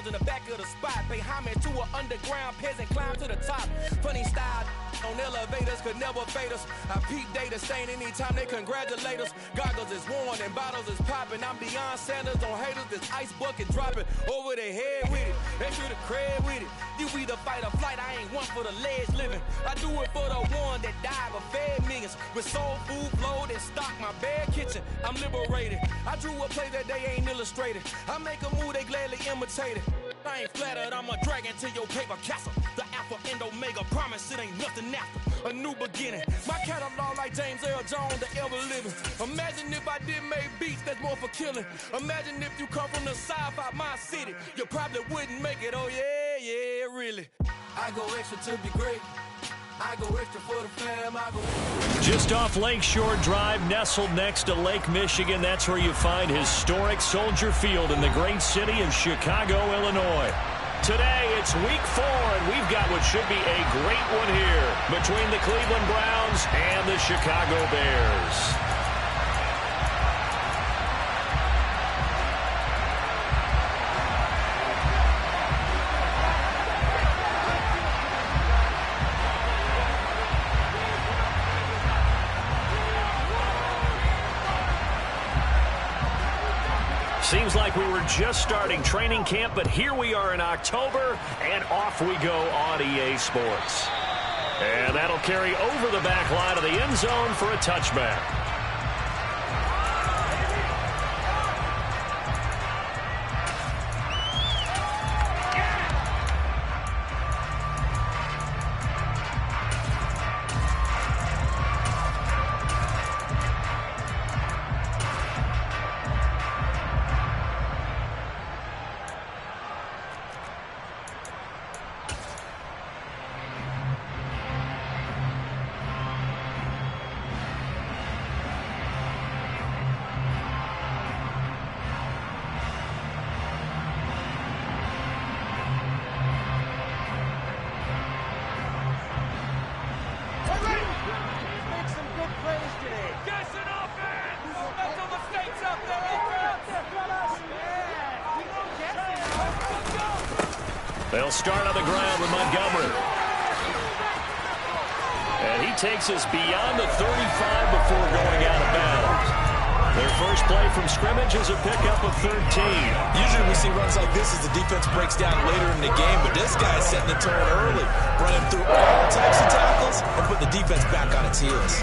in the back of the spot. Pay homage to an underground peasant, climb to the top. Funny style on elevators could never fade us. I peep data stain anytime they congratulate us. Goggles is worn and bottles is popping. I'm beyond Sanders on haters. This ice bucket dropping over their head with it. Extra the cred with it. You either fight or flight. I ain't one for the ledge living. I do it for the one that died but fed millions. With soul food flowed and stock my bare kitchen. I'm liberated. I drew a play that they ain't illustrated. I make a move they gladly imitate it. I ain't flattered, I'm a dragon to your paper castle. The Alpha and Omega, promise it ain't nothing after. A new beginning. My catalog like James Earl Jones, the ever living. Imagine if I did make beats that's more for killing. Imagine if you come from the south out my city. You probably wouldn't make it, oh yeah, really. I go extra to be great. I go extra for the fam, I go... Just off Lakeshore Drive, nestled next to Lake Michigan, that's where you find historic Soldier Field in the great city of Chicago, Illinois. Today, it's week 4, and we've got what should be a great one here between the Cleveland Browns and the Chicago Bears. Seems like we were just starting training camp, but here we are in October, and off we go on EA Sports. And that'll carry over the back line of the end zone for a touchback. They'll start on the ground with Montgomery. And he takes us beyond the 35 before going out of bounds. Their first play from scrimmage is a pickup of 13. Usually we see runs like this as the defense breaks down later in the game, but this guy's setting the tone early, running through all types of tackles and put the defense back on its heels.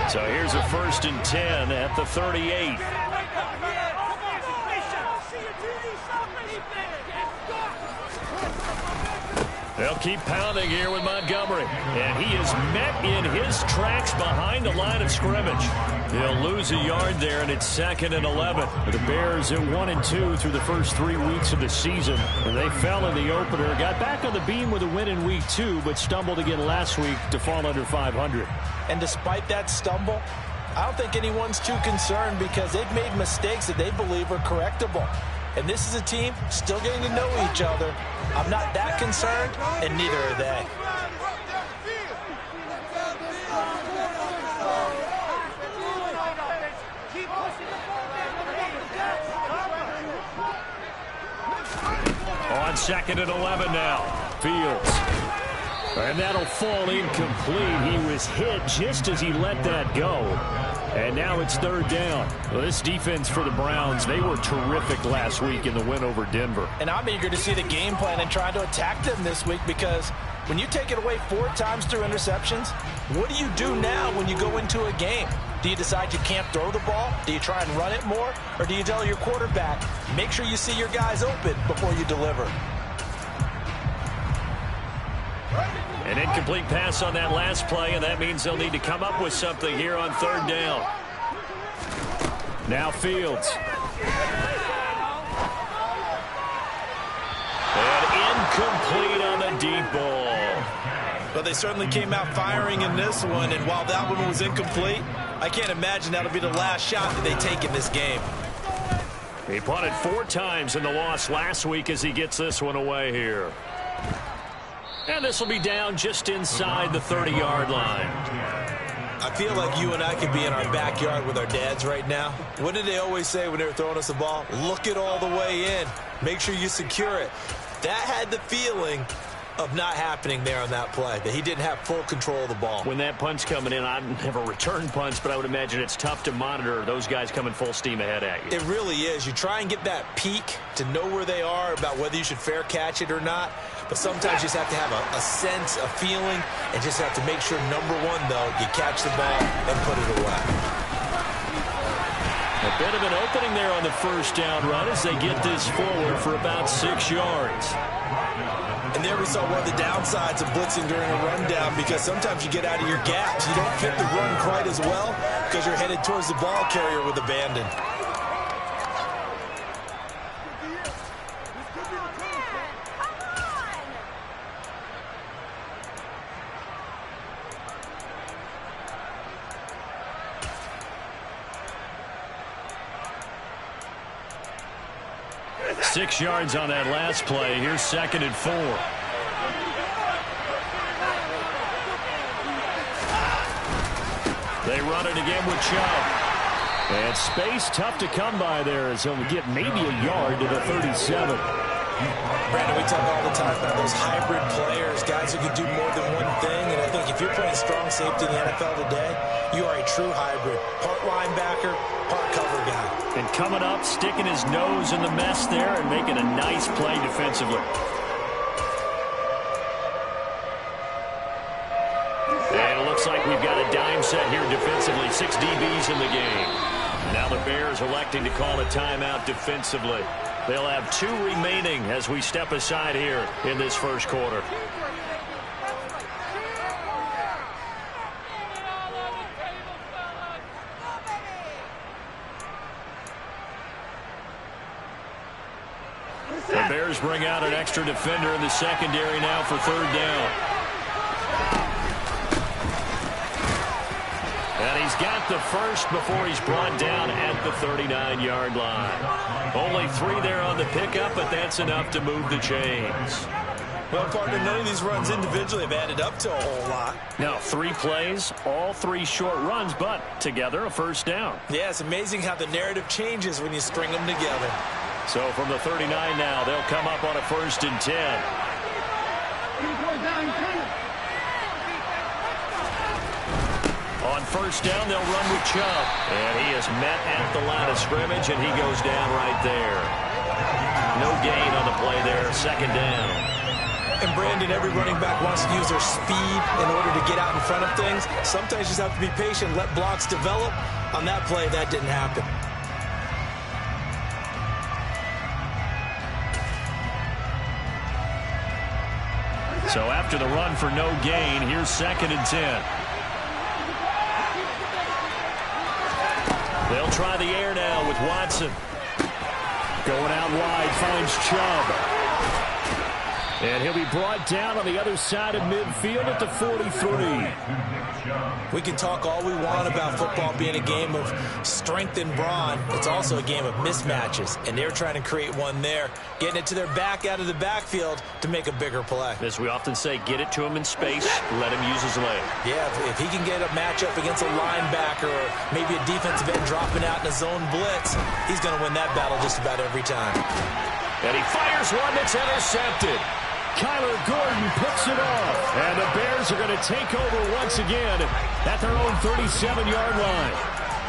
So here's a 1st and 10 at the 38. They'll keep pounding here with Montgomery. And he is met in his tracks behind the line of scrimmage. He'll lose a yard there, and it's 2nd and 11. The Bears at 1-2 through the first 3 weeks of the season. And they fell in the opener, got back on the beam with a win in week 2, but stumbled again last week to fall under 500. And despite that stumble, I don't think anyone's too concerned because they've made mistakes that they believe are correctable. And this is a team still getting to know each other. I'm not that concerned, and neither are they. On 2nd and 11 now. Fields. And that'll fall incomplete. He was hit just as he let that go. And now it's 3rd down. Well, this defense for the Browns, they were terrific last week in the win over Denver. And I'm eager to see the game plan and try to attack them this week because when you take it away 4 times through interceptions, what do you do now when you go into a game? Do you decide you can't throw the ball? Do you try and run it more? Or do you tell your quarterback, make sure you see your guys open before you deliver? An incomplete pass on that last play, and that means they'll need to come up with something here on 3rd down. Now Fields. And deep ball. But they certainly came out firing in this one, and while that one was incomplete, I can't imagine that'll be the last shot that they take in this game. He punted 4 times in the loss last week as he gets this one away here. And this will be down just inside the 30-yard line. I feel like you and I could be in our backyard with our dads right now. What did they always say when they were throwing us the ball? Look it all the way in. Make sure you secure it. That had the feeling of not happening there on that play, that he didn't have full control of the ball. When that punt's coming in, I've never returned punts, but I would imagine it's tough to monitor those guys coming full steam ahead at you. It really is. You try and get that peek to know where they are, about whether you should fair catch it or not. But sometimes you just have to have a sense, a feeling, and just have to make sure, number one, though, you catch the ball and put it away. A bit of an opening there on the first down run as they get this forward for about 6 yards. And there we saw one of the downsides of blitzing during a rundown, because sometimes you get out of your gaps. You don't fit the run quite as well because you're headed towards the ball carrier with abandon. Six yards on that last play. Here's 2nd and 4. They run it again with Chubb. And space tough to come by there as he'll get maybe a yard to the 37. Brandon, we talk all the time about those hybrid players, guys who can do more than one thing. And I think if you're playing strong safety in the NFL today, you are a true hybrid. Part linebacker, part cover guy. And coming up, sticking his nose in the mess there and making a nice play defensively. And it looks like we've got a dime set here defensively. 6 DBs in the game. Now the Bears electing to call a timeout defensively. They'll have 2 remaining as we step aside here in this first quarter. The Bears bring out an extra defender in the secondary now for 3rd down. And he's got the first before he's brought down at the 39-yard line. Only 3 there on the pickup, but that's enough to move the chains. Well, partner, none of these runs individually have added up to a whole lot. Now, 3 plays, all 3 short runs, but together a first down. Yeah, it's amazing how the narrative changes when you string them together. So from the 39 now, they'll come up on a 1st and 10. On 1st down, they'll run with Chubb. And he is met at the line of scrimmage, and he goes down right there. No gain on the play there, 2nd down. And Brandon, every running back wants to use their speed in order to get out in front of things. Sometimes you just have to be patient, let blocks develop. On that play, that didn't happen. So after the run for no gain, here's 2nd and 10. They'll try the air now with Watson. Going out wide, finds Chubb. And he'll be brought down on the other side of midfield at the 43. We can talk all we want about football being a game of strength and brawn. It's also a game of mismatches, and they're trying to create one there, getting it to their back out of the backfield to make a bigger play. As we often say, get it to him in space, let him use his leg. Yeah, if he can get a matchup against a linebacker or maybe a defensive end dropping out in a zone blitz, he's going to win that battle just about every time. And he fires one that's intercepted. Kyler Gordon picks it off. And the Bears are going to take over once again at their own 37-yard line.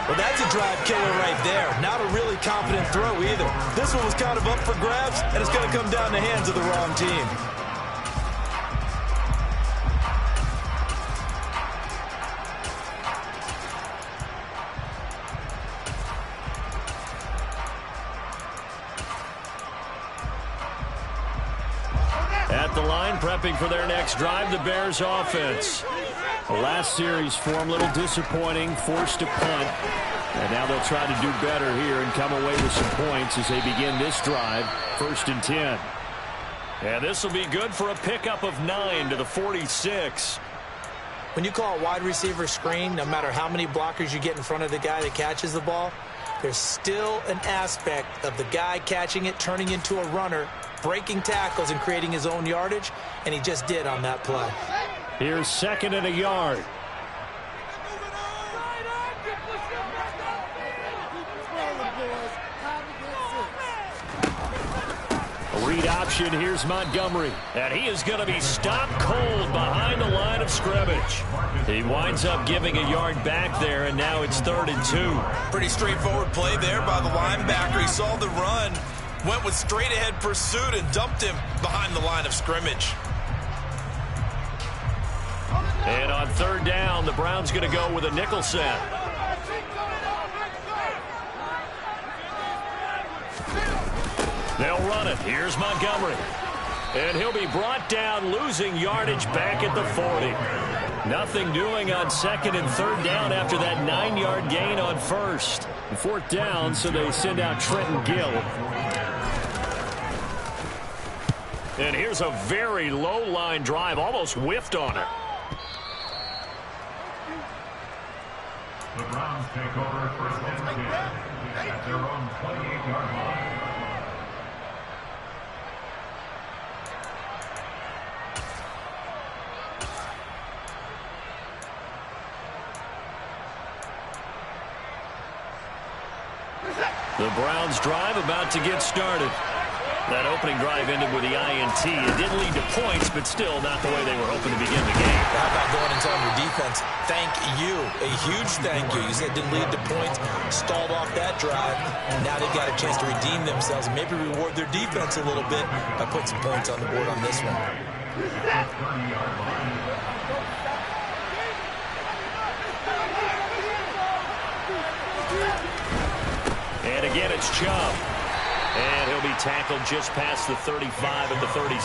Well, that's a drive killer right there. Not a really confident throw either. This one was kind of up for grabs, and it's going to come down the hands of the wrong team. At the line, prepping for their next drive, the Bears offense. The last series for them, a little disappointing, forced to punt. And now they'll try to do better here and come away with some points as they begin this drive, 1st and 10. And this will be good for a pickup of 9 to the 46. When you call a wide receiver screen, no matter how many blockers you get in front of the guy that catches the ball, there's still an aspect of the guy catching it, turning into a runner, breaking tackles and creating his own yardage, and he just did on that play. Here's 2nd and a yard. Read option, here's Montgomery. And he is going to be stopped cold behind the line of scrimmage. He winds up giving a yard back there, and now it's 3rd and 2. Pretty straightforward play there by the linebacker. He saw the run, went with straight-ahead pursuit, and dumped him behind the line of scrimmage. And on 3rd down, the Browns going to go with a nickel set. They'll run it. Here's Montgomery. And he'll be brought down, losing yardage back at the 40. Nothing doing on 2nd and 3rd down after that 9-yard gain on 1st. 4th down, so they send out Trenton Gill. And here's a very low-line drive, almost whiffed on it. The Browns take over 1st and 10 at their own 28-yard line. The Browns drive about to get started. That opening drive ended with the INT. It didn't lead to points, but still not the way they were hoping to begin the game. How about going and telling your defense, thank you, a huge thank you. You said it didn't lead to points, stalled off that drive, and now they've got a chance to redeem themselves and maybe reward their defense a little bit by putting some points on the board on this one. And again, it's Chubb. And he'll be tackled just past the 35 at the 36.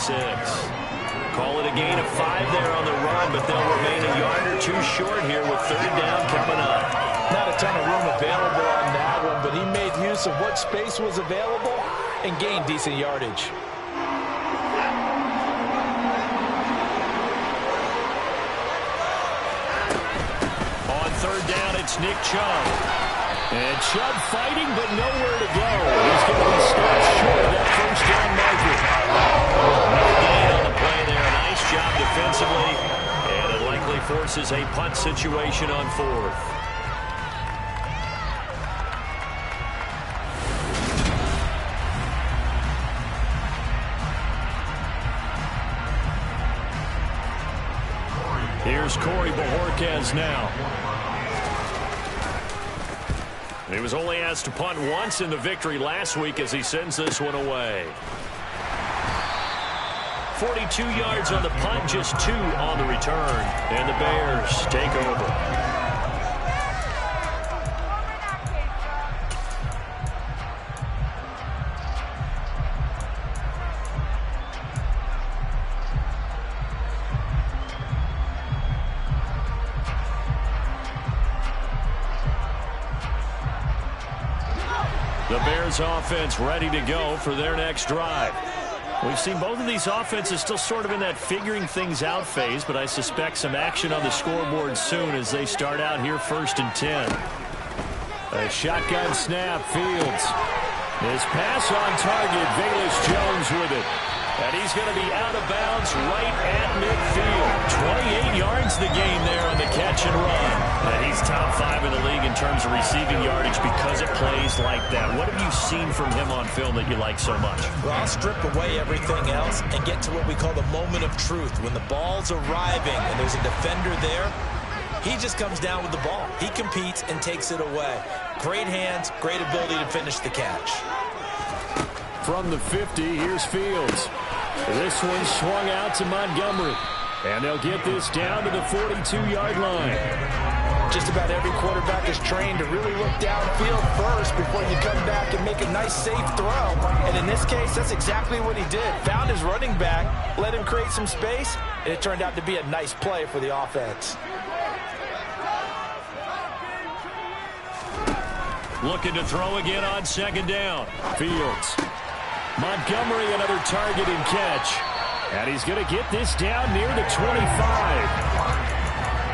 Call it a gain of 5 there on the run, but they'll remain a yard or 2 short here with 3rd down coming up. Not a ton of room available on that one, but he made use of what space was available and gained decent yardage. On 3rd down, it's Nick Chubb. And Chubb fighting, but nowhere to go. He's going to be stopped short of that 1st down marker. No gain on the play there. Nice job defensively. And it likely forces a punt situation on 4th. Here's Corey Bojorquez now. He was only asked to punt once in the victory last week as he sends this one away. 42 yards on the punt, just 2 on the return. And the Bears take over. The Bears offense ready to go for their next drive. We've seen both of these offenses still sort of in that figuring things out phase, but I suspect some action on the scoreboard soon as they start out here 1st and 10. A shotgun snap, Fields. His pass on target, Velus-Jones with it. And he's going to be out of bounds right at midfield. 28 yards the gain there on the catch and run. And he's top 5 in the league in terms of receiving yardage because it plays like that. What have you seen from him on film that you like so much? Well, I'll strip away everything else and get to what we call the moment of truth. When the ball's arriving and there's a defender there, he just comes down with the ball. He competes and takes it away. Great hands, great ability to finish the catch. From the 50, here's Fields. This one swung out to Montgomery. And they'll get this down to the 42-yard line. Just about every quarterback is trained to really look downfield first before you come back and make a nice, safe throw. And in this case, that's exactly what he did. Found his running back, let him create some space, and it turned out to be a nice play for the offense. Looking to throw again on 2nd down. Fields. Montgomery, another target and catch. And he's going to get this down near the 25.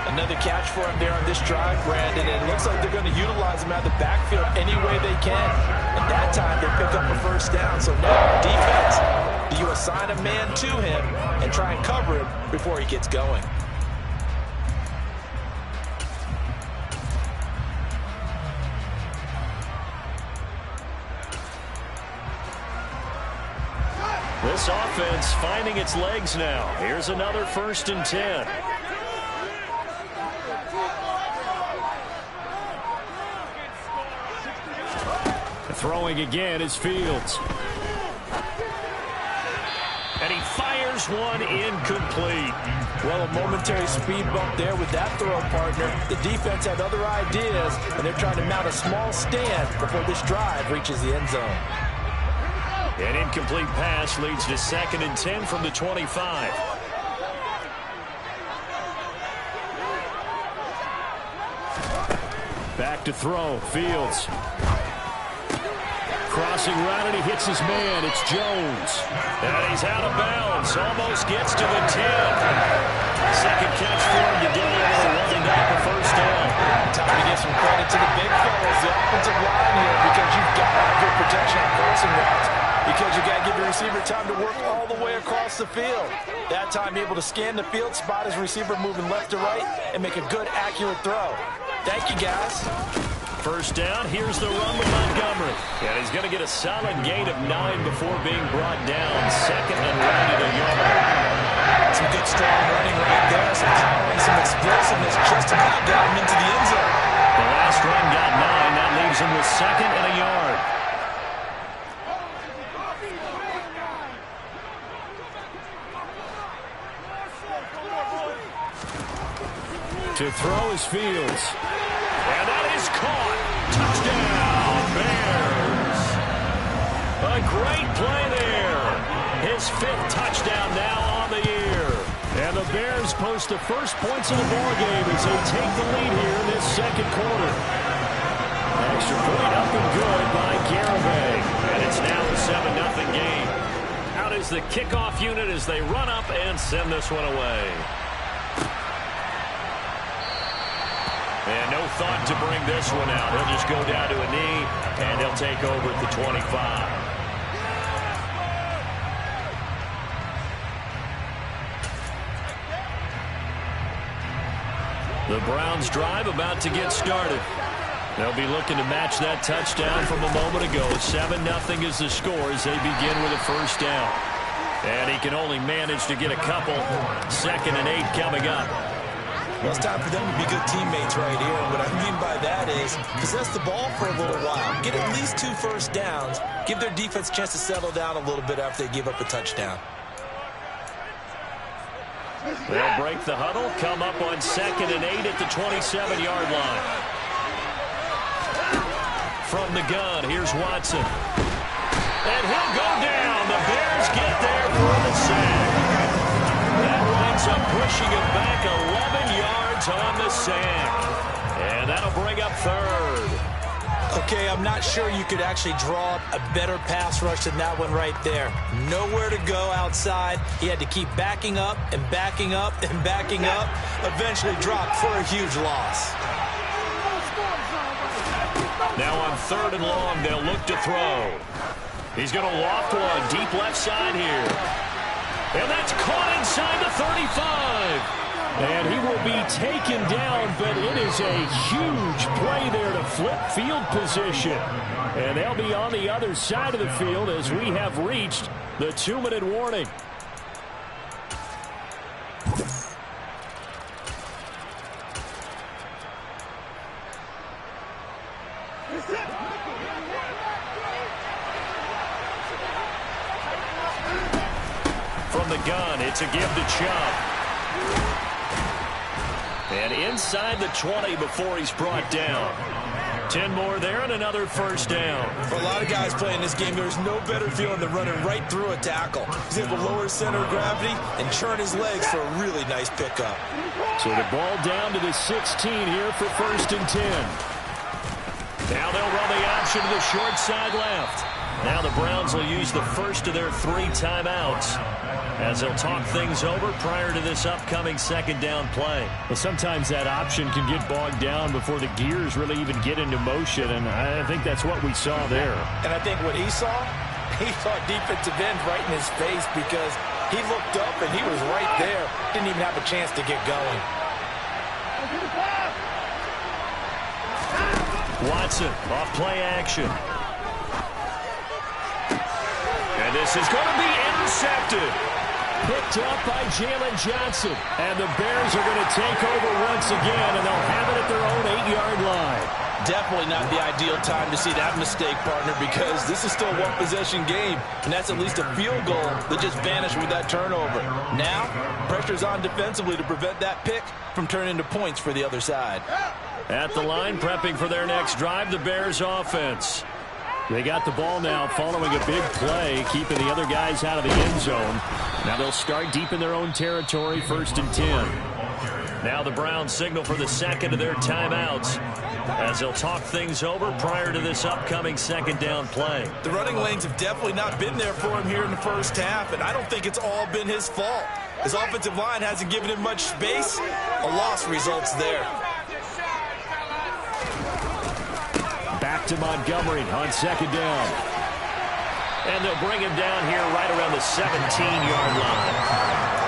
Another catch for him there on this drive, Brandon, and it looks like they're going to utilize him out of the backfield any way they can. And that time, they pick up a first down. So now, defense, do you assign a man to him and try and cover him before he gets going? This offense finding its legs now. Here's another 1st and 10. Throwing again is Fields. And he fires one incomplete. Well, a momentary speed bump there with that throw, partner. The defense had other ideas, and they're trying to mount a small stand before this drive reaches the end zone. An incomplete pass leads to 2nd and 10 from the 25. Back to throw. Fields. Crossing right, and he hits his man. It's Jones. And he's out of bounds. Almost gets to the 10. Second catch for him today. Running back the first down. Time to give some credit to the big fellas, the offensive line here, because you've got to have good protection on crossing routes. Because you got to give the receiver time to work all the way across the field. That time, able to scan the field, spot his receiver moving left to right, and make a good, accurate throw. Thank you, guys. First down, here's the run with Montgomery. And he's going to get a solid gain of 9 before being brought down. 2nd and right at a yard. Some good, strong running right there. Some power and some explosiveness just about got him into the end zone. The last run got 9. That leaves him with 2nd and a yard. To throw is Fields. And that is caught. Touchdown, Bears. A great play there. His 5th touchdown now on the year. And the Bears post the first points of the ballgame as they take the lead here in this 2nd quarter. Extra point up and good by Garibay. And it's now a 7-0 game. Out is the kickoff unit as they run up and send this one away. And no thought to bring this one out. He'll just go down to a knee, and they'll take over at the 25. The Browns drive about to get started. They'll be looking to match that touchdown from a moment ago. 7-0 is the score as they begin with a first down. And he can only manage to get a couple. 2nd and 8 coming up. Well, it's time for them to be good teammates right here. And what I mean by that is possess the ball for a little while. Get at least 2 first downs. Give their defense a chance to settle down a little bit after they give up a touchdown. They'll break the huddle, come up on 2nd and 8 at the 27-yard line. From the gun, here's Watson. And he'll go down. The Bears get there for the sack. That winds up pushing him back 11 yards on the sack. And that'll bring up 3rd. Okay, I'm not sure you could actually draw up a better pass rush than that one right there. Nowhere to go outside. He had to keep backing up and backing up and backing up. Eventually dropped for a huge loss. Now on 3rd and long, they'll look to throw. He's going to loft one deep left side here. And that's caught inside the 35. And he will be taken down, but it is a huge play there to flip field position. And they'll be on the other side of the field as we have reached the 2-minute warning. From the gun, it's a give to Chubb. And inside the 20 before he's brought down. 10 more there and another first down. For a lot of guys playing this game, there's no better feeling than running right through a tackle. He's able to lower his center of gravity and churn his legs for a really nice pickup. So the ball down to the 16 here for 1st and 10. Now they'll run the option to the short side left. Now the Browns will use the first of their 3 timeouts as they'll talk things over prior to this upcoming second down play. Well, sometimes that option can get bogged down before the gears really even get into motion, and I think that's what we saw there. And I think what he saw defensive end right in his face, because he looked up and he was right there. Didn't even have a chance to get going. Watson off play action. And this is going to be intercepted. Picked up by Jalen Johnson. And the Bears are going to take over once again, and they'll have it at their own 8-yard line. Definitely not the ideal time to see that mistake, partner, because this is still a one-possession game, and that's at least a field goal that just vanished with that turnover. Now, pressure's on defensively to prevent that pick from turning into points for the other side. At the line, prepping for their next drive, the Bears offense. They got the ball now following a big play, keeping the other guys out of the end zone. Now they'll start deep in their own territory, 1st and 10. Now the Browns signal for the second of their timeouts as they'll talk things over prior to this upcoming second down play. The running lanes have definitely not been there for him here in the first half, and I don't think it's all been his fault. His offensive line hasn't given him much space. A loss results there. Back to Montgomery on second down. And they'll bring him down here right around the 17-yard line.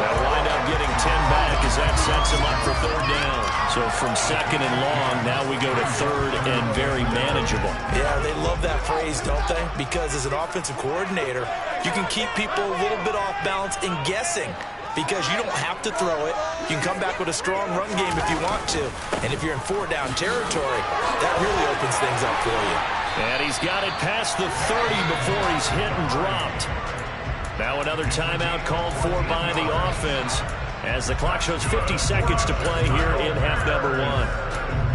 They'll wind up getting 10 back as that sets him up for 3rd down. So from 2nd and long, now we go to 3rd and very manageable. Yeah, they love that phrase, don't they? Because as an offensive coordinator, you can keep people a little bit off balance and guessing, because you don't have to throw it. You can come back with a strong run game if you want to. And if you're in 4-down territory, that really opens things up for you. And he's got it past the 30 before he's hit and dropped. Now another timeout called for by the offense as the clock shows 50 seconds to play here in half number 1.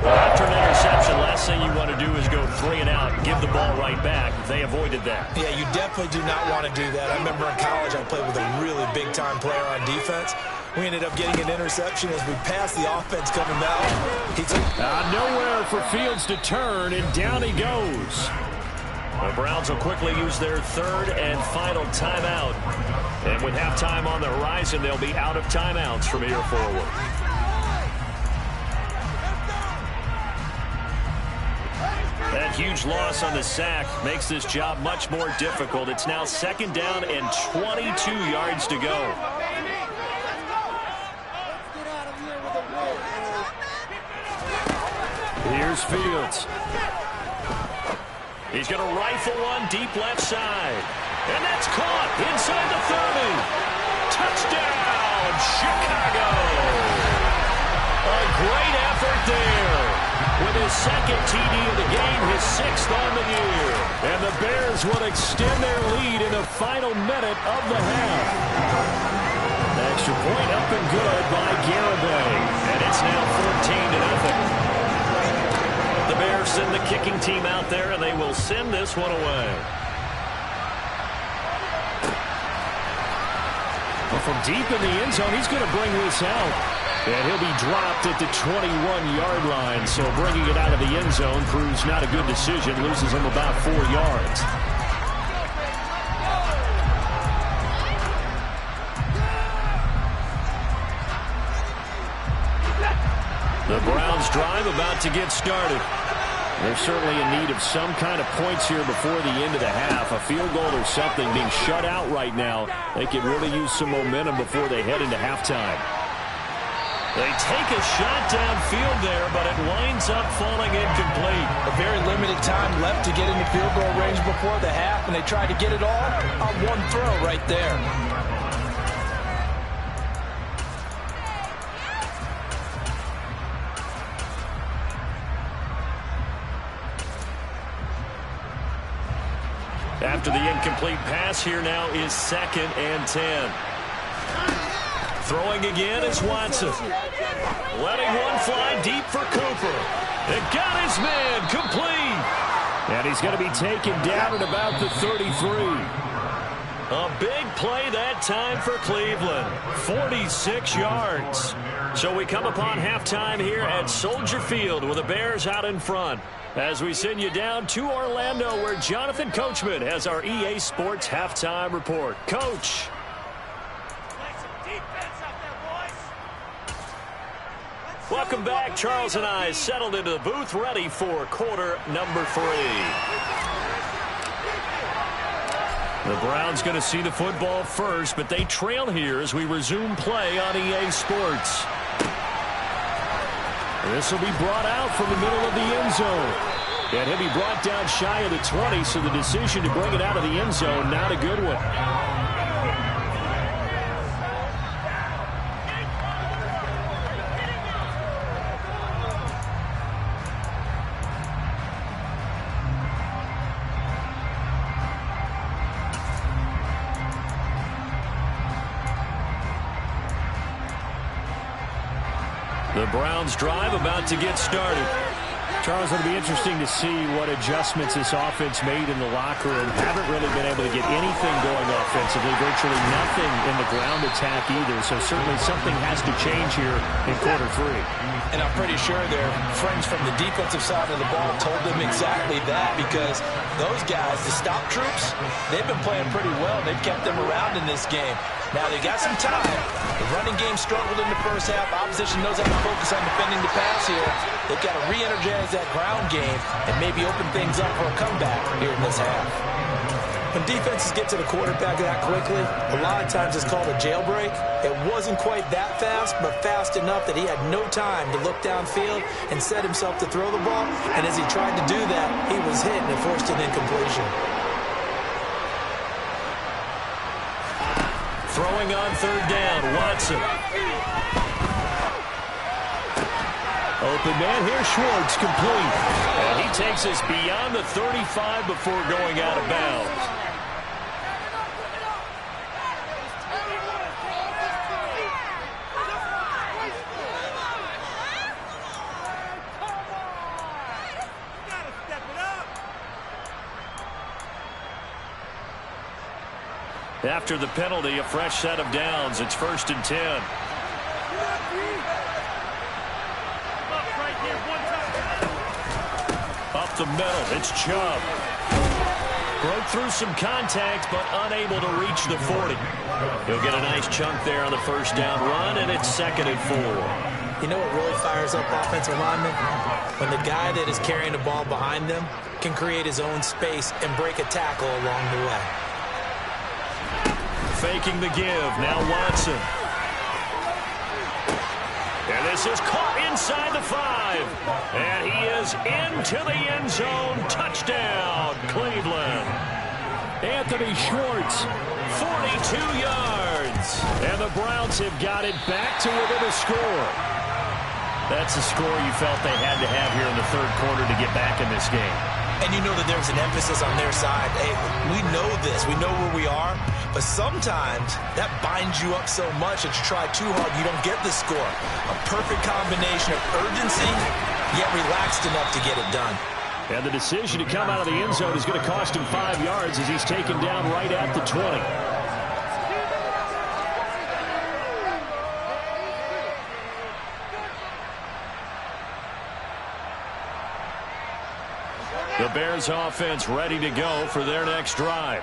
After an interception, last thing you want to do is go 3 and out and give the ball right back. They avoided that. Yeah, you definitely do not want to do that. I remember in college I played with a really big-time player on defense. We ended up getting an interception as we passed the offense coming out. Nowhere for Fields to turn, and down he goes. The Browns will quickly use their 3rd and final timeout. And with halftime on the horizon, they'll be out of timeouts from here forward. That huge loss on the sack makes this job much more difficult. It's now 2nd down and 22 yards to go. Here's Fields. He's going to rifle one deep left side. And that's caught inside the 30. Touchdown, Chicago. A great effort there. With his 2nd TD of the game, his 6th on the year. And the Bears will extend their lead in the final minute of the half. Extra point up and good by Garibay. And it's now 14-0. The Bears send the kicking team out there, and they will send this one away. Well, from deep in the end zone, he's going to bring this out. And he'll be dropped at the 21-yard line. So bringing it out of the end zone proves not a good decision. Loses him about 4 yards. The Browns drive about to get started. They're certainly in need of some kind of points here before the end of the half. A field goal or something. Being shut out right now, they could really use some momentum before they head into halftime. They take a shot downfield there, but it winds up falling incomplete. A very limited time left to get into field goal range before the half, and they tried to get it all on one throw right there. After the incomplete pass, here now is 2nd and 10. Throwing again is Watson. Letting one fly deep for Cooper. It got his man complete. And he's going to be taken down at about the 33. A big play that time for Cleveland. 46 yards. So we come upon halftime here at Soldier Field with the Bears out in front. As we send you down to Orlando, where Jonathan Coachman has our EA Sports halftime report. Coach. Welcome back. Charles and I settled into the booth, ready for quarter number 3. The Browns going to see the football first, but they trail here as we resume play on EA Sports. This will be brought out from the middle of the end zone. And he'll be brought down shy of the 20, so the decision to bring it out of the end zone, not a good one. The Browns drive about to get started. Charles, it'll be interesting to see what adjustments this offense made in the locker room. Haven't really been able to get anything going offensively. Virtually nothing in the ground attack either. So certainly something has to change here in quarter 3. And I'm pretty sure their friends from the defensive side of the ball told them exactly that, because those guys, the stop troops, they've been playing pretty well. They've kept them around in this game. Now they got some time. The running game struggled in the first half. Opposition knows how to focus on defending the pass here. They've got to re-energize that ground game and maybe open things up for a comeback here in this half. When defenses get to the quarterback that quickly, a lot of times it's called a jailbreak. It wasn't quite that fast, but fast enough that he had no time to look downfield and set himself to throw the ball. And as he tried to do that, he was hit and it forced an incompletion. Throwing on third down, Watson. Open man here, Schwartz, complete. And he takes us beyond the 35 before going out of bounds. After the penalty, a fresh set of downs. It's 1st and 10. Up the middle, it's Chubb. Broke through some contact, but unable to reach the 40. He'll get a nice chunk there on the first down run, and it's 2nd and 4. You know what really fires up offensive linemen? When the guy that is carrying the ball behind them can create his own space and break a tackle along the way. Faking the give, now Watson. And this is caught inside the 5. And he is into the end zone. Touchdown, Cleveland. Anthony Schwartz, 42 yards. And the Browns have got it back to within a score. That's a score you felt they had to have here in the 3rd quarter to get back in this game. And you know that there's an emphasis on their side. Hey, we know this. We know where we are. But sometimes that binds you up so much that you try too hard, you don't get the score. A perfect combination of urgency, yet relaxed enough to get it done. And the decision to come out of the end zone is going to cost him 5 yards as he's taken down right at the 20. The Bears offense ready to go for their next drive.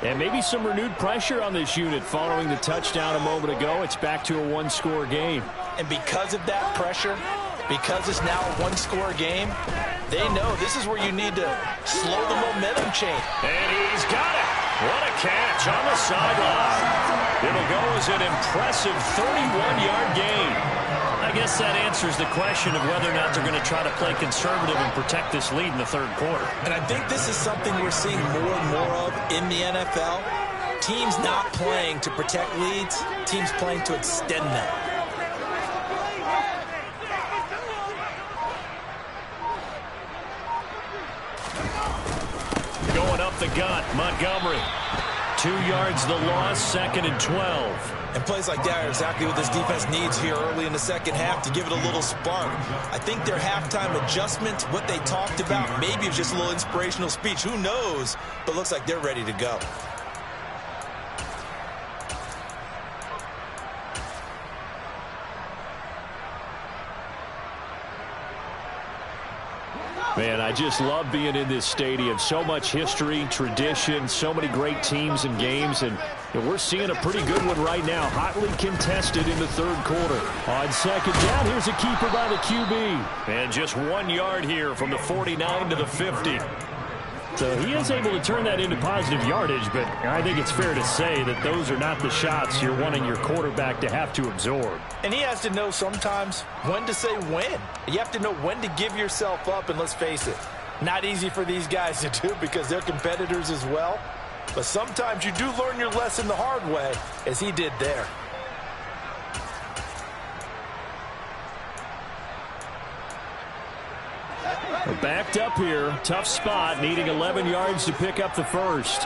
And maybe some renewed pressure on this unit following the touchdown a moment ago. It's back to a 1-score game. And because of that pressure, because it's now a 1-score game, they know this is where you need to slow the momentum chain. And he's got it. What a catch on the sideline. It'll go as an impressive 31-yard gain. I guess that answers the question of whether or not they're going to try to play conservative and protect this lead in the 3rd quarter. And I think this is something we're seeing more and more of in the NFL. Teams not playing to protect leads, teams playing to extend them. Going up the gut, Montgomery. 2 yards the loss, 2nd and 12. And plays like that are exactly what this defense needs here early in the second half to give it a little spark. I think their halftime adjustment, what they talked about, maybe it was just a little inspirational speech. Who knows? But looks like they're ready to go. Man, I just love being in this stadium. So much history, tradition, so many great teams and games, and we're seeing a pretty good one right now. Hotly contested in the third quarter. On second down, here's a keeper by the QB. And just 1 yard here from the 49 to the 50. So he is able to turn that into positive yardage, but I think it's fair to say that those are not the shots you're wanting your quarterback to have to absorb. And he has to know sometimes when to say when. You have to know when to give yourself up, and let's face it, not easy for these guys to do because they're competitors as well. But sometimes you do learn your lesson the hard way, as he did there. We're backed up here. Tough spot, needing 11 yards to pick up the first.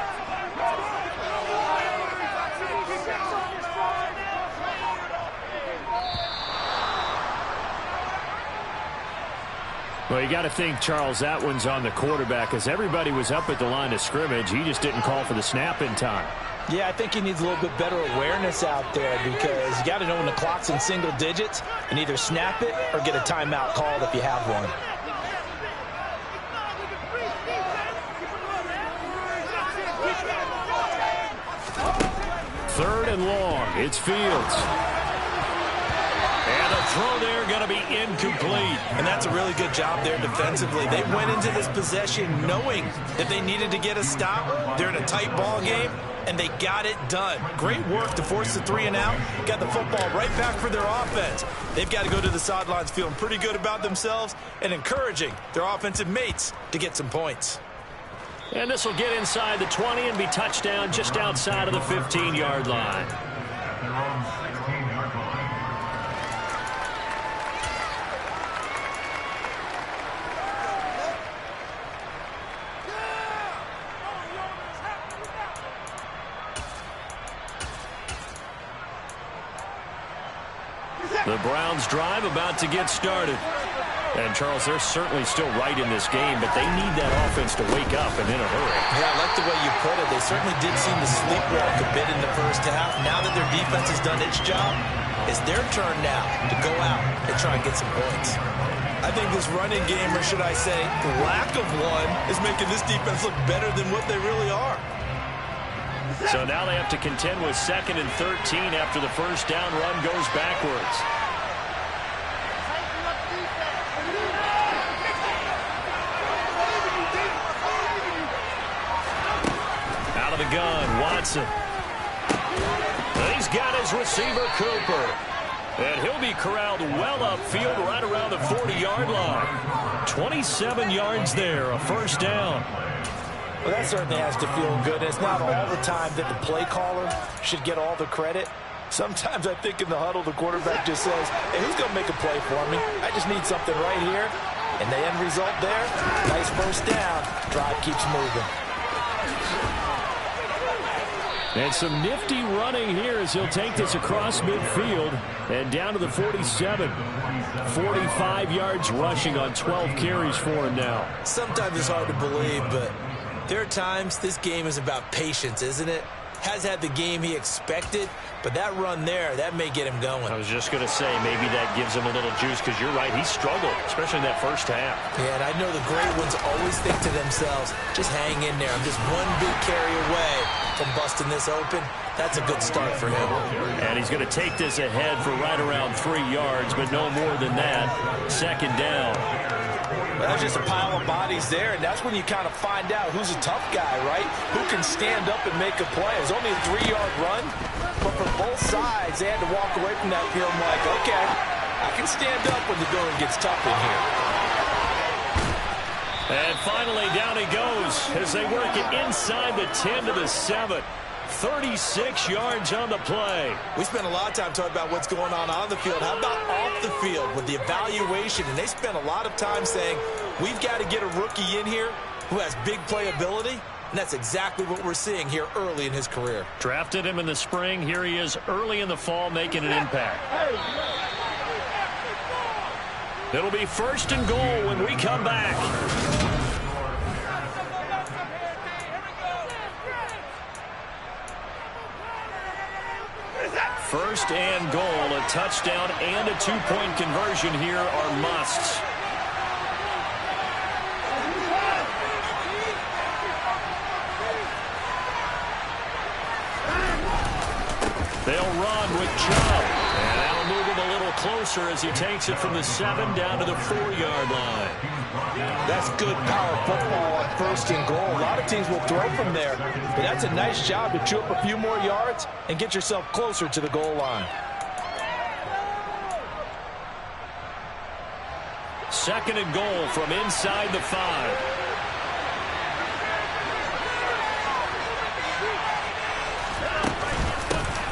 Well, you got to think, Charles, that one's on the quarterback as everybody was up at the line of scrimmage. He just didn't call for the snap in time. Yeah, I think he needs a little bit better awareness out there because you got to know when the clock's in single digits and either snap it or get a timeout called if you have one. Third and long. It's Fields. And a throw there going to be incomplete. And that's a really good job there defensively. They went into this possession knowing that they needed to get a stop. They're in a tight ball game, and they got it done. Great work to force the 3 and out. Got the football right back for their offense. They've got to go to the sidelines feeling pretty good about themselves and encouraging their offensive mates to get some points. And this will get inside the 20 and be touchdown just outside of the 15-yard line. At their own 16-yard line. The Browns drive about to get started. And, Charles, they're certainly still right in this game, but they need that offense to wake up and in a hurry. Yeah, I like the way you put it. They certainly did seem to sleepwalk a bit in the first half. Now that their defense has done its job, it's their turn now to go out and try and get some points. I think this running game, or should I say, lack of one, is making this defense look better than what they really are. So now they have to contend with 2nd and 13 after the first down run goes backwards. Out of the gun, Watson. He's got his receiver, Cooper. And he'll be corralled well upfield right around the 40-yard line. 27 yards there, a first down. Well, that certainly has to feel good. It's not all the time that the play caller should get all the credit. Sometimes I think in the huddle, the quarterback just says, hey, who's going to make a play for me? I just need something right here. And the end result there, nice first down. Drive keeps moving. And some nifty running here as he'll take this across midfield and down to the 47. 45 yards rushing on 12 carries for him now. Sometimes it's hard to believe, but there are times this game is about patience, isn't it? Has had the game he expected, but that run there, that may get him going. I was just going to say, maybe that gives him a little juice because you're right, he struggled, especially in that first half. Yeah, and I know the great ones always think to themselves, just hang in there. I'm just one big carry away from busting this open. That's a good start for him. And he's going to take this ahead for right around 3 yards, but no more than that. Second down. Well, that's just a pile of bodies there, and that's when you kind of find out who's a tough guy, right? Who can stand up and make a play. It's only a 3-yard run, but from both sides, they had to walk away from that field like, okay, I can stand up when the going gets tough in here. And finally, down he goes as they work it inside the 10 to the 7. 36 yards on the play. We spent a lot of time talking about what's going on the field. How about off the field with the evaluation? And they spent a lot of time saying, we've got to get a rookie in here who has big playability. And that's exactly what we're seeing here early in his career. Drafted him in the spring. Here he is early in the fall making an impact. It'll be 1st and goal when we come back. First and goal, a touchdown and a 2-point conversion here are musts. They'll run with Chubb. And that'll move him a little closer as he takes it from the 7 down to the 4-yard line. That's good power football on 1st and goal. A lot of teams will throw from there, but that's a nice job to chew up a few more yards and get yourself closer to the goal line. 2nd and goal from inside the 5.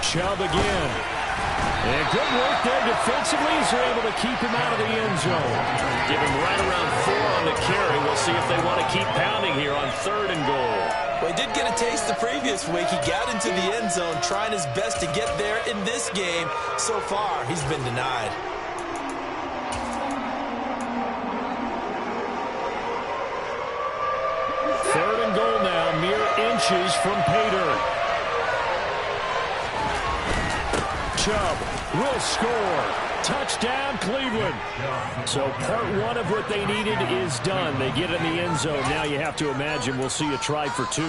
Chubb again. And good work there defensively as they're able to keep him out of the end zone. Give him right around 4 on the carry. We'll see if they want to keep pounding here on 3rd and goal. Well, he did get a taste the previous week. He got into the end zone trying his best to get there in this game. So far, he's been denied. Third and goal now, mere inches from Pater. Chubb will score. Touchdown, Cleveland. So part 1 of what they needed is done. They get in the end zone. Now you have to imagine we'll see a try for 2.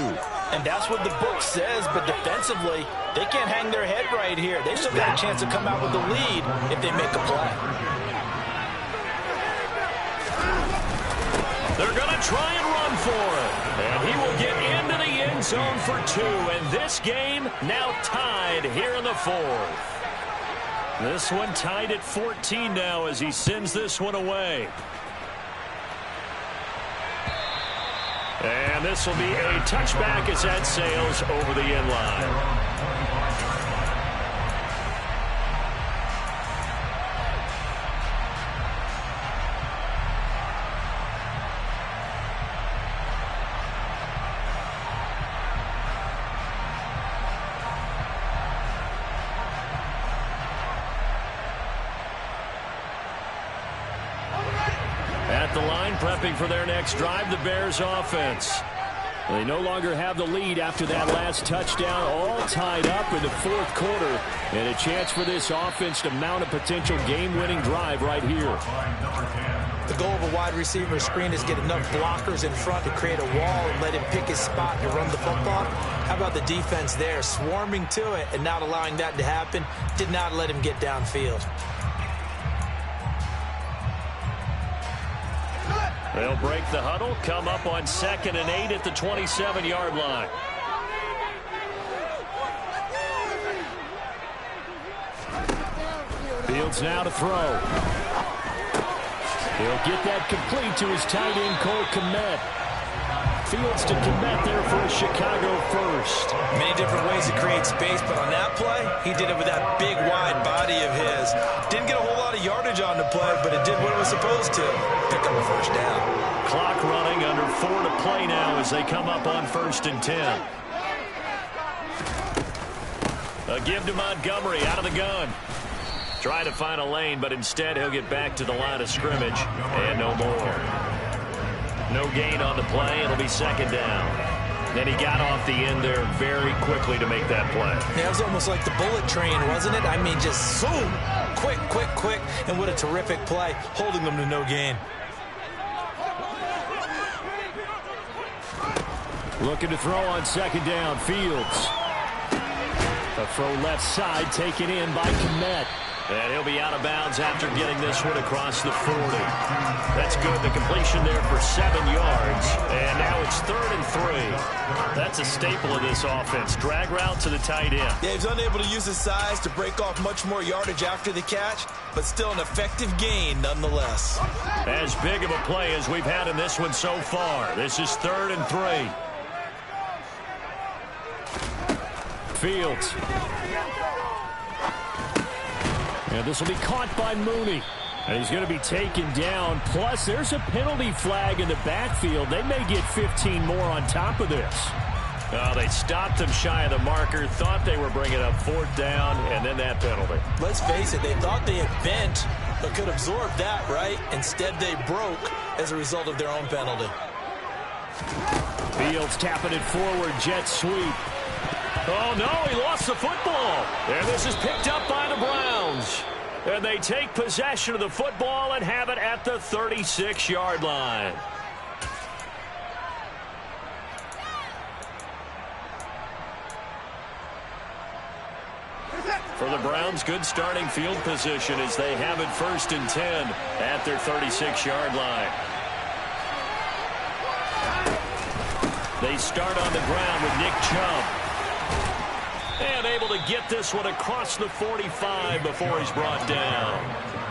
And that's what the book says, but defensively, they can't hang their head right here. They've still got a chance to come out with the lead if they make a play. They're going to try and run for it. And he will get into the end zone for 2. And this game now tied here in the 4th. This one tied at 14 now as he sends this one away. And this will be a touchback as that sails over the end line. At the line, prepping for their next drive, the Bears offense. They no longer have the lead after that last touchdown, all tied up in the 4th quarter. And a chance for this offense to mount a potential game-winning drive right here. The goal of a wide receiver screen is get enough blockers in front to create a wall and let him pick his spot to run the football. How about the defense there, swarming to it and not allowing that to happen? Did not let him get downfield. They'll break the huddle, come up on 2nd and 8 at the 27-yard line. Fields now to throw. He'll get that complete to his tight end, Cole Kmet. Fields to Kmet there for a Chicago first. Many different ways to create space, but on that play, he did it with that big, wide body of his. Didn't get a whole lot of yardage on the play, but it did what it was supposed to. Pick up a 1st down. Clock running, under 4 to play now as they come up on 1st and 10. A give to Montgomery out of the gun. Try to find a lane, but instead he'll get back to the line of scrimmage. And no more. No gain on the play. It'll be 2nd down. Then he got off the end there very quickly to make that play. Yeah, it was almost like the bullet train, wasn't it? I mean, just zoom. Quick, quick, quick. And what a terrific play, holding them to no gain. Looking to throw on 2nd down. Fields. A throw left side taken in by Kmet. And he'll be out of bounds after getting this one across the 40. That's good. The completion there for 7 yards. And now it's 3rd and 3. That's a staple of this offense. Drag route to the tight end. Yeah, he's unable to use his size to break off much more yardage after the catch, but still an effective gain nonetheless. As big of a play as we've had in this one so far. This is 3rd and 3. Fields. And this will be caught by Mooney. And he's going to be taken down. Plus, there's a penalty flag in the backfield. They may get 15 more on top of this. They stopped him shy of the marker, thought they were bringing up 4th down, and then that penalty. Let's face it, they thought they had bent, but could absorb that, right? Instead, they broke as a result of their own penalty. Fields tapping it forward, jet sweep. Oh, no, he lost the football. And this is picked up by the Browns. And they take possession of the football and have it at the 36-yard line. For the Browns, good starting field position as they have it 1st and 10 at their 36-yard line. They start on the ground with Nick Chubb. And able to get this one across the 45 before he's brought down.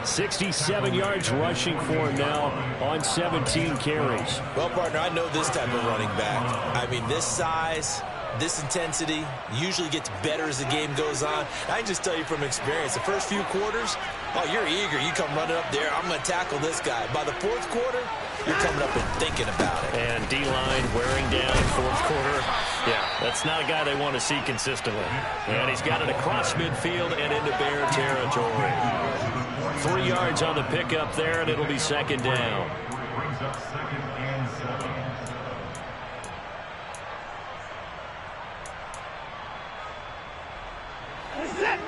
67 yards rushing for him now on 17 carries. Well, partner, I know this type of running back. I mean, this size, this intensity usually gets better as the game goes on. I can just tell you from experience, the first few quarters, oh, you're eager. You come running up there, I'm going to tackle this guy. By the 4th quarter, you're coming up and thinking about it. And D-line wearing down 4th quarter. Yeah, that's not a guy they want to see consistently. And he's got it across midfield and into Bear territory. 3 yards on the pickup there, and it'll be 2nd down. Brings up 2nd and 7.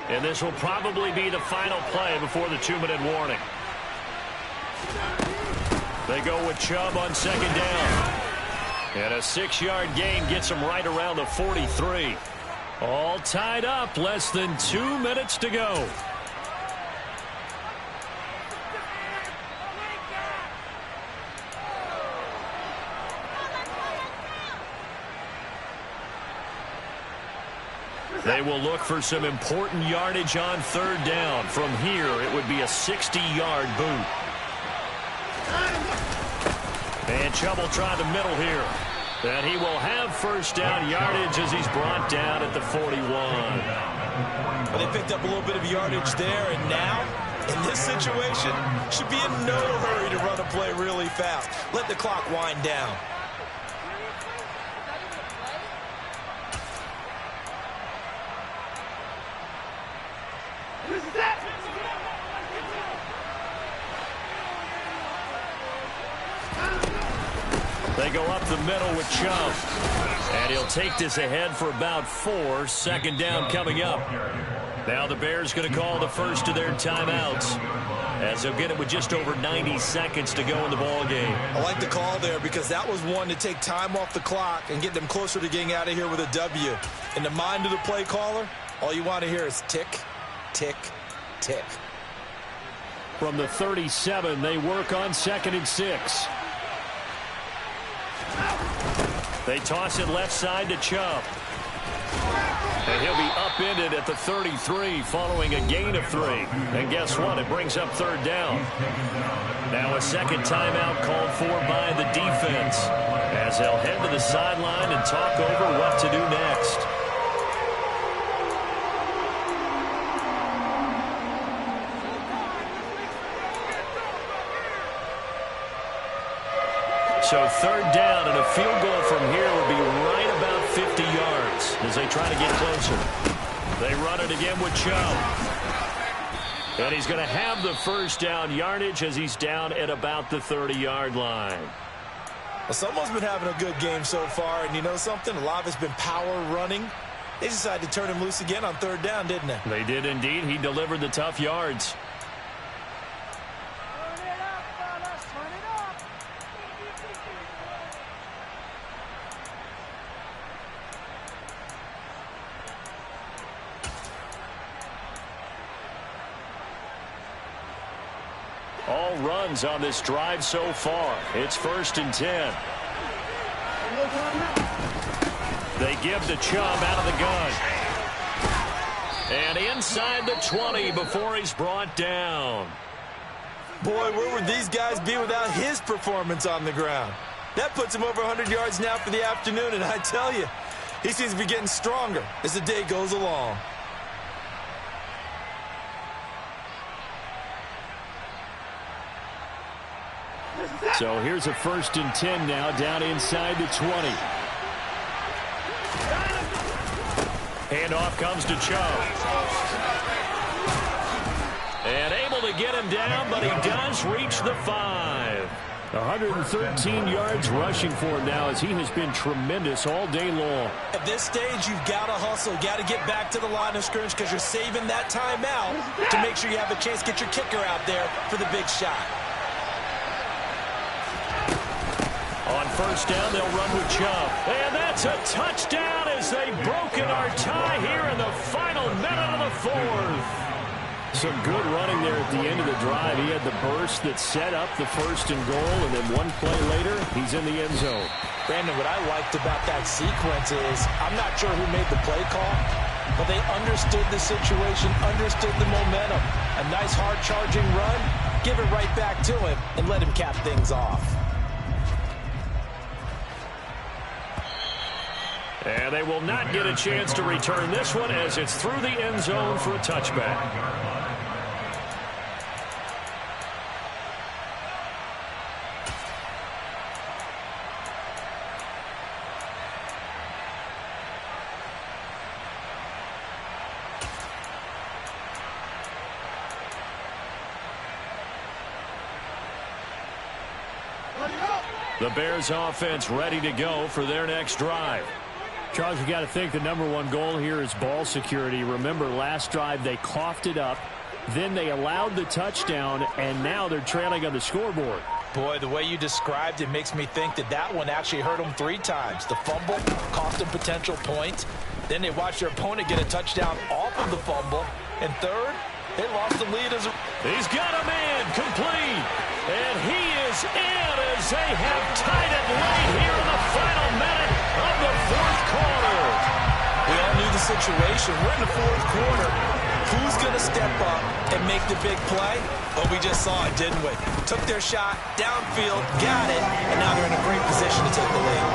And this will probably be the final play before the 2-minute warning. They go with Chubb on 2nd down. And a 6-yard gain gets him right around the 43. All tied up, less than 2 minutes to go. They will look for some important yardage on 3rd down. From here, it would be a 60-yard boot. And Chubb will try the middle here. And he will have 1st down yardage as he's brought down at the 41. Well, they picked up a little bit of yardage there, and now, in this situation, should be in no hurry to run a play really fast. Let the clock wind down. They go up the middle with Chubb. And he'll take this ahead for about 4. 2nd down coming up. Now the Bears going to call the first of their timeouts, as they'll get it with just over 90 seconds to go in the ball game. I like the call there because that was one to take time off the clock and get them closer to getting out of here with a W. In the mind of the play caller, all you want to hear is tick, tick, tick. From the 37, they work on 2nd and 6. They toss it left side to Chubb. And he'll be upended at the 33 following a gain of 3. And guess what? It brings up 3rd down. Now a 2nd timeout called for by the defense, as they'll head to the sideline and talk over what to do next. So 3rd down, and a field goal from here would be right about 50 yards as they try to get closer. They run it again with Chubb. And he's going to have the 1st down yardage as he's down at about the 30-yard line. Well, someone's been having a good game so far, and you know something? A lot of it's been power running. They decided to turn him loose again on 3rd down, didn't they? They did indeed. He delivered the tough yards. All runs on this drive so far. It's 1st and 10. They give to Chubb out of the gun. And inside the 20 before he's brought down. Boy, where would these guys be without his performance on the ground? That puts him over 100 yards now for the afternoon, and I tell you, he seems to be getting stronger as the day goes along. So here's a 1st and 10 now, down inside the 20. Handoff comes to Chubb. And able to get him down, but he does reach the 5. 113 yards rushing for him now, as he has been tremendous all day long. At this stage, you've got to hustle, got to get back to the line of scrimmage because you're saving that timeout to make sure you have a chance to get your kicker out there for the big shot. On 1st down, they'll run with Chubb. And that's a touchdown as they've broken our tie here in the final minute of the fourth. Some good running there at the end of the drive. He had the burst that set up the 1st and goal, and then one play later, he's in the end zone. Brandon, what I liked about that sequence is I'm not sure who made the play call, but they understood the situation, understood the momentum. A nice hard-charging run, give it right back to him, and let him cap things off. And they will not get a chance to return this one as it's through the end zone for a touchback. The Bears offense ready to go for their next drive. Charles, you got to think the #1 goal here is ball security. Remember, last drive they coughed it up, then they allowed the touchdown, and now they're trailing on the scoreboard. Boy, the way you described it makes me think that that one actually hurt them 3 times. The fumble cost them potential points. Then they watched their opponent get a touchdown off of the fumble. And third, they lost the lead as He's got a man complete. And he is in as they have tied it late here in the final minute of the 4th quarter. We all knew the situation. We're in the 4th quarter. Who's going to step up and make the big play? Well, we just saw it, didn't we? Took their shot, downfield, got it, and now they're in a great position to take the lead.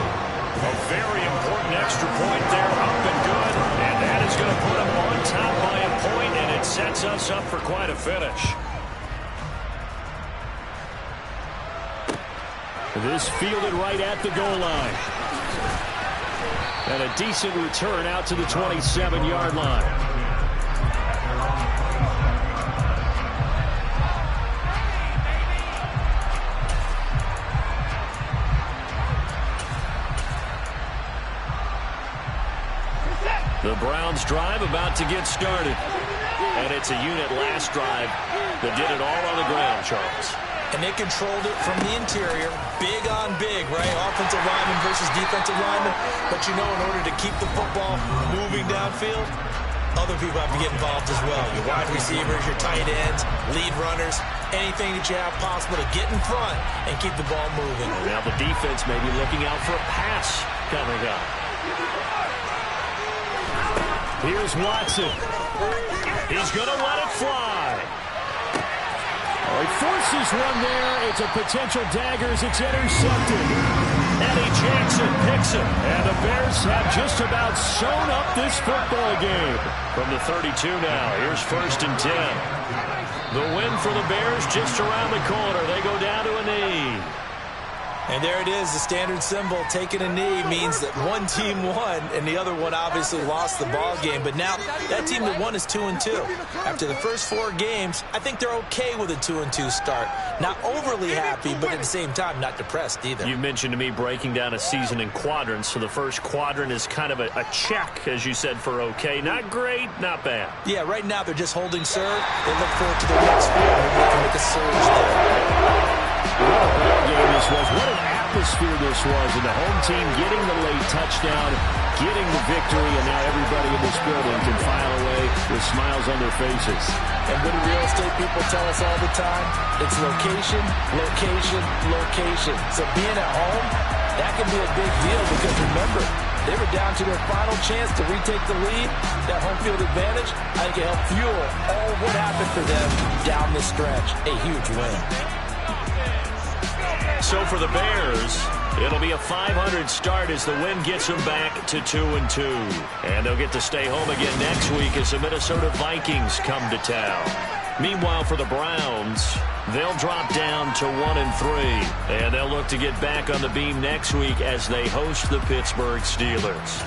A very important extra point there, up and good. And that is going to put them on top by a point, and it sets us up for quite a finish. This fielded right at the goal line. And a decent return out to the 27-yard line. The Browns drive about to get started. And it's a unit last drive that did it all on the ground, Charles. And they controlled it from the interior, big on big, right? Offensive lineman versus defensive lineman. But you know, in order to keep the football moving downfield, other people have to get involved as well. Your wide receivers, your tight ends, lead runners, anything that you have possible to get in front and keep the ball moving. Now the defense may be looking out for a pass coming up. Here's Watson. He's going to let it fly. Oh, he forces one there. It's a potential dagger as it's intercepted. Eddie Jackson picks it. And the Bears have just about sewn up this football game. From the 32 now, here's 1st and 10. The win for the Bears just around the corner. They go down to a knee. And there it is, the standard symbol. Taking a knee means that one team won, and the other one obviously lost the ball game. But now that team that won is 2-2. After the first 4 games, I think they're okay with a 2-2 start. Not overly happy, but at the same time, not depressed either. You mentioned to me breaking down a season in quadrants. So the first quadrant is kind of a check, as you said, for okay. Not great, not bad. Yeah, right now they're just holding serve. They look forward to the next field and they can make a surge there. What a ball game this was. What an atmosphere this was. And the home team getting the late touchdown, getting the victory, and now everybody in this building can file away with smiles on their faces. And what do real estate people tell us all the time? It's location, location, location. So being at home, that can be a big deal because remember, they were down to their final chance to retake the lead. That home field advantage, I think it helped fuel all what happened for them down the stretch. A huge win. So for the Bears, it'll be a 500 start as the win gets them back to 2-2. And they'll get to stay home again next week as the Minnesota Vikings come to town. Meanwhile, for the Browns, they'll drop down to 1-3. And they'll look to get back on the beam next week as they host the Pittsburgh Steelers.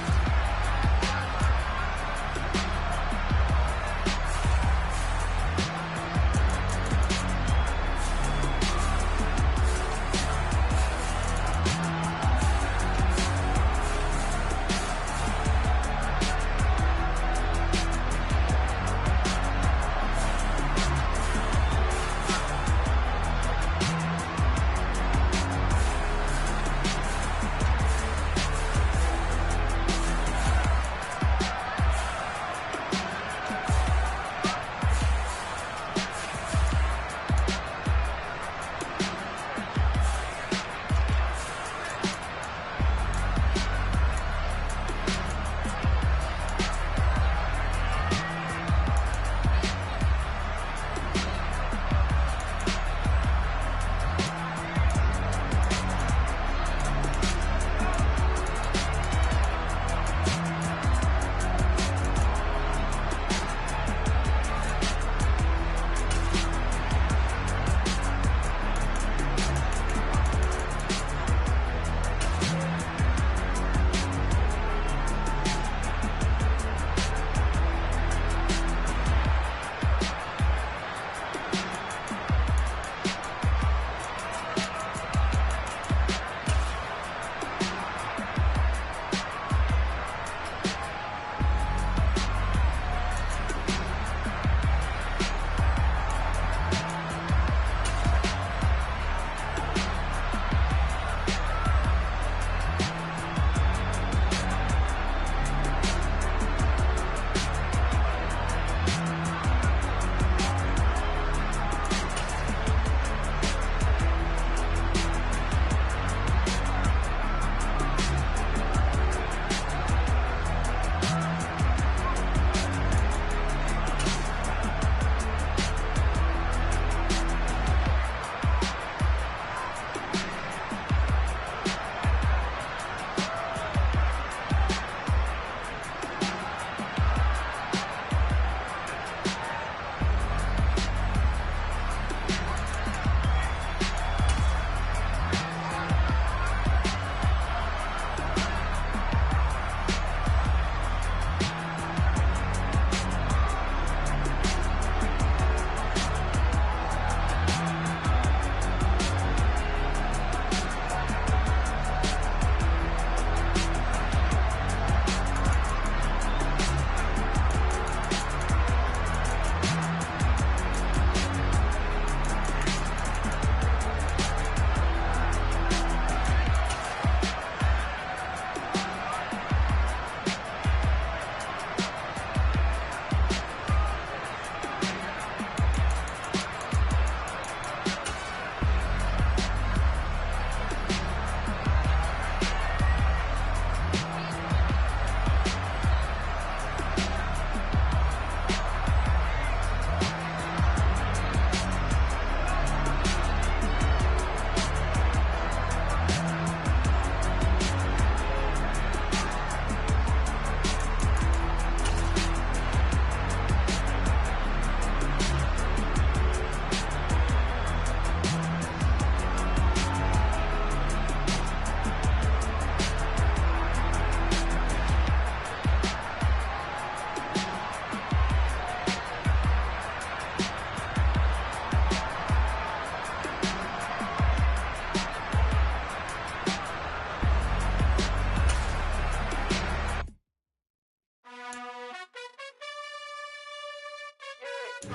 You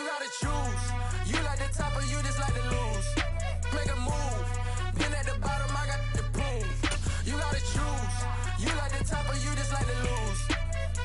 gotta choose. You like the top or you just like to lose. Make a move. Been at the bottom, I got the proof. You gotta choose. You like the top or you just like to lose.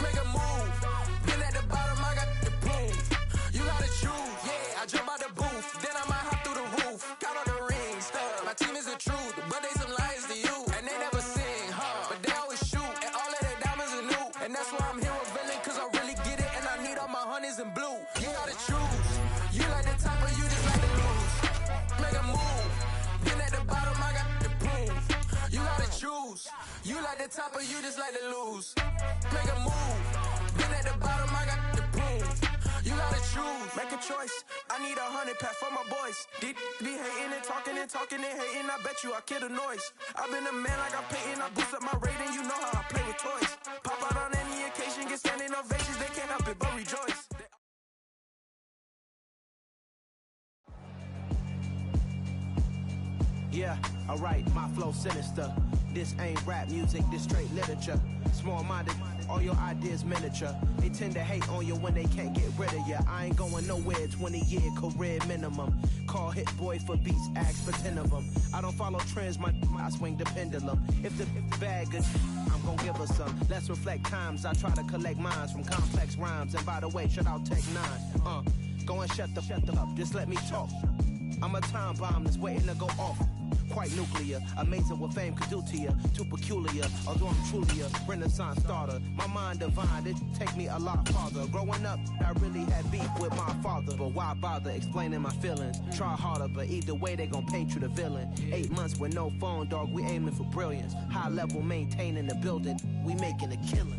Make a move. Been at the bottom, I got the proof. You gotta choose. Yeah, I jump out the booth. Then I might hop through the roof. Count all the rings. My team is the truth, but they some liars to you. And they never sing, but they always shoot. And all of their diamonds are new. And that's why I'm here with villain, cause I really get it. And I need all my honeys in blue. You gotta choose. You like the top or you just like to lose. Make a move. Been at the bottom, I got the proof. You gotta choose. You like the top or you just like to lose. Make a move. Been at the bottom, I got the proof. You gotta choose. Make a choice. I need 100 pack for my boys. Be hating and talking and talking and hating. I bet you I kill the noise. I've been a man like I'm painting. I boost up my rating. You know how I play with toys. Pop out on any occasion, get standing ovations. They can't help it but rejoice. Yeah, alright, my flow sinister. This ain't rap music, this straight literature. Small-minded, all your ideas miniature. They tend to hate on you when they can't get rid of you. I ain't going nowhere, 20-year career minimum. Call hit boy for beats, ask for 10 of them. I don't follow trends, I swing the pendulum. If the bag good, I'm gon' give her some. Let's reflect times, I try to collect minds from complex rhymes. And by the way, shout out Tech 9. Go and shut the up, just let me talk. I'm a time bomb that's waiting to go off. Quite nuclear, amazing what fame could do to you. Too peculiar, although I'm truly a renaissance starter. My mind divine, it take me a lot farther. Growing up, I really had beef with my father. But why bother explaining my feelings? Try harder, but either way they gon' paint you the villain. 8 months with no phone, dog, we aiming for brilliance. High level maintaining the building, we making a killing.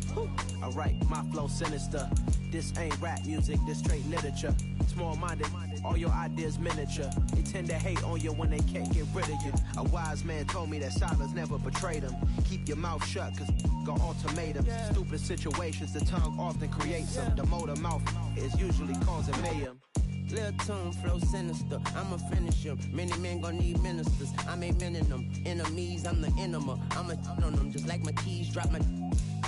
Alright, my flow sinister. This ain't rap music, this straight literature. Small-minded, all your ideas miniature. They tend to hate on you when they can't get rid of you. A wise man told me that silence never betrayed him. Keep your mouth shut, cause got ultimatums. Stupid situations, the tongue often creates them. The motor mouth is usually causing mayhem. Lil' tune, flow sinister, I'ma finish him. Many men gon' need ministers, I'm aiming them. Enemies, I'm the enema, I'ma on them. Just like my keys, drop my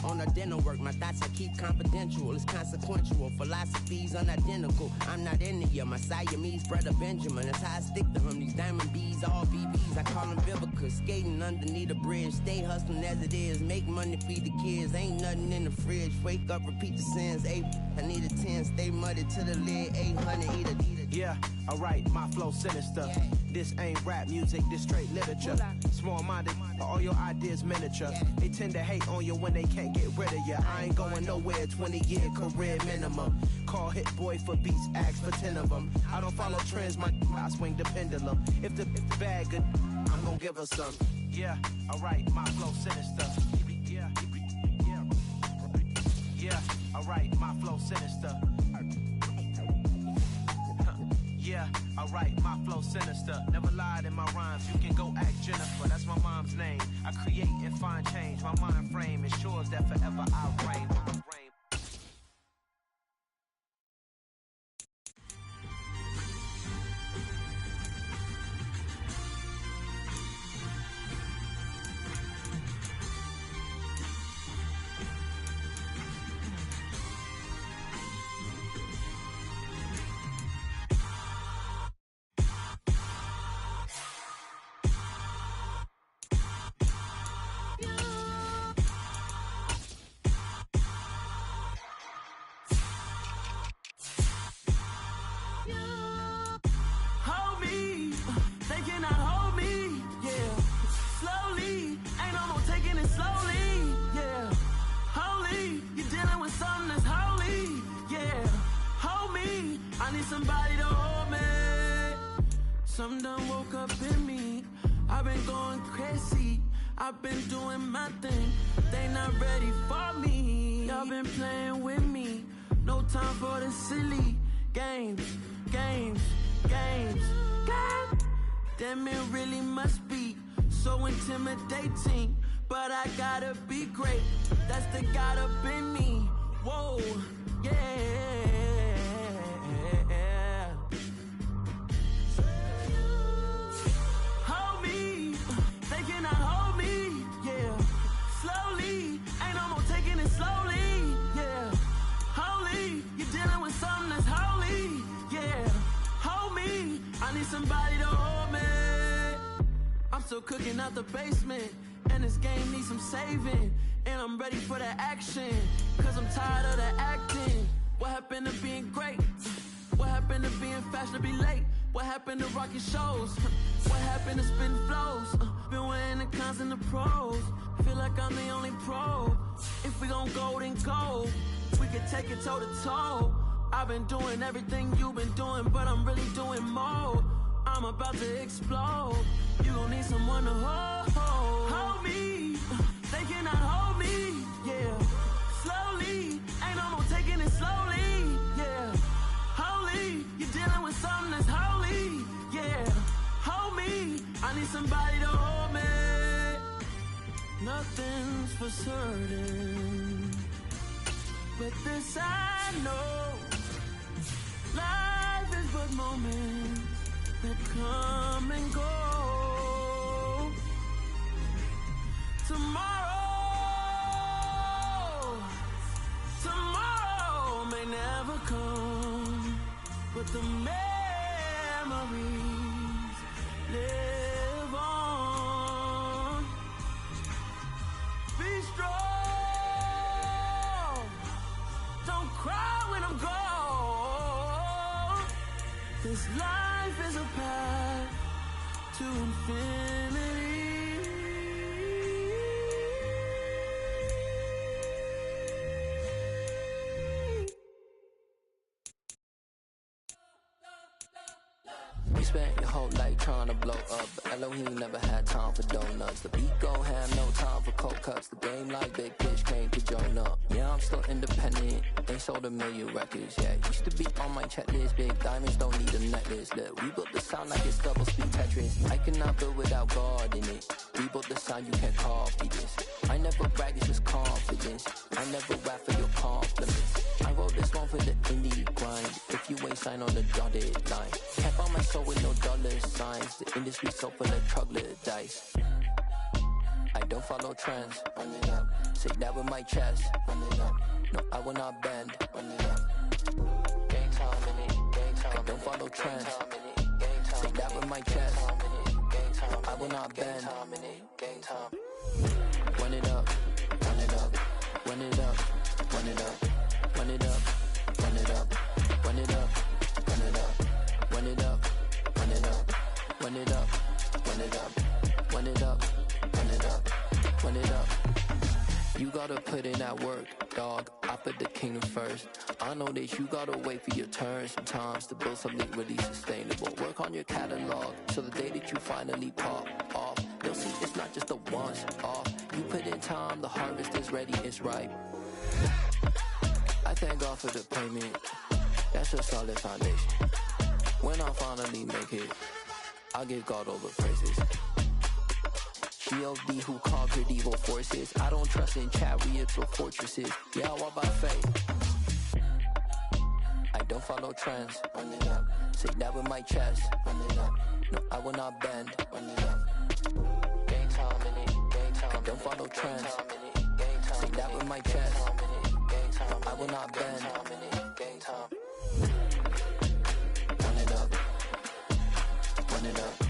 on the dinner work. My thoughts I keep confidential, it's consequential. Philosophies unidentical, I'm not into you. My Siamese brother Benjamin, that's how I stick to him. These diamond bees, all BBs, I call them Vivica. Skating underneath a bridge, stay hustling as it is. Make money, feed the kids, ain't nothing in the fridge. Wake up, repeat the sins, I need a 10, stay muddy to the lid, 800, eat a. Yeah, alright, my flow sinister. This ain't rap music, this straight literature. Small-minded, all your ideas miniature. They tend to hate on you when they can't get rid of you. I ain't going nowhere, 20-year career minimum. Call hit boy for beats, ask for 10 of them. I don't follow trends, I swing the pendulum. If the bag good, I'm gon' give her some. Yeah, alright, my flow sinister. Yeah, alright, my flow sinister. Yeah, alright, my flow sinister. Never lied in my rhymes, you can go ask Jennifer. That's my mom's name. I create and find change. My mind frame ensures that forever I reign. Something done woke up in me. I've been going crazy. I've been doing my thing. They not ready for me. Y'all been playing with me. No time for the silly games. Damn, it really must be so intimidating. But I gotta be great. That's the God up in me. Whoa, yeah. Crawling out the basement, and this game needs some saving. And I'm ready for the action, cause I'm tired of the acting. What happened to being great? What happened to being fashionably late? What happened to rocking shows? What happened to spitting flows? Been weighing the cons and the pros. Feel like I'm the only pro. If we gon' go, then go. We can take it toe to toe. I've been doing everything you've been doing, but I'm really doing more. I'm about to explode. You gon' need someone to hold me. They cannot hold me, yeah. Slowly, ain't no more taking it slowly, yeah. Holy, you're dealing with something that's holy, yeah. Hold me, I need somebody to hold me. Nothing's for certain, but this I know. Life is but moments that come and go. Tomorrow may never come, but the memories live on. Be strong, don't cry when I'm gone. This life is a path to infinity. You spent your whole life trying to blow up, but Elohim never had time for donuts. The beat gon' have no time for cold cuts. The game like Big Pitch came to join up. Yeah, I'm still independent, ain't sold a million records. Yeah, used to be on my checklist. Big diamonds don't need a necklace. Look, we built the sound like it's double speed Tetris. I cannot build without God in it. We built the sound, you can't copy this. I never brag, it's just confidence. I never rap for your compliments. I wrote this one for the indie grind. If you ain't signed on the dotted line, can't find my soul with no dollar signs. The industry so full of troglodytes. I don't follow trends. Run it up. Say that with my chest. Run it up. No, I will not bend. Run it up. Gang time in it. Gang time. I don't follow trends. Say that with my chest. I will not bend. Gang time. Run it up. Run it up. Run it up. Run it up. Run it up. Run it up. Run it up. Run it up. Run it up. Run it up. Run it up. Run it up. Run it up. Run it up. Run it up. You gotta put in that work, dog. I put the kingdom first. I know that you gotta wait for your turn sometimes to build something really sustainable. Work on your catalog so the day that you finally pop off, you'll see it's not just a once off. You put in time, the harvest is ready, it's ripe. I thank God for the payment. That's a solid foundation. When I finally make it, I'll give God all the praises. G.O.D. who conquered evil forces. I don't trust in chariots or fortresses. Yeah, I walk by faith. I don't follow trends. Run it up. Say that with my chest. Run it up. No, I will not bend. Run it up. Gang time in it. Gang time. I don't follow trends. Say that with my chest. I will not bend. Gang time. Run it up. Run it up.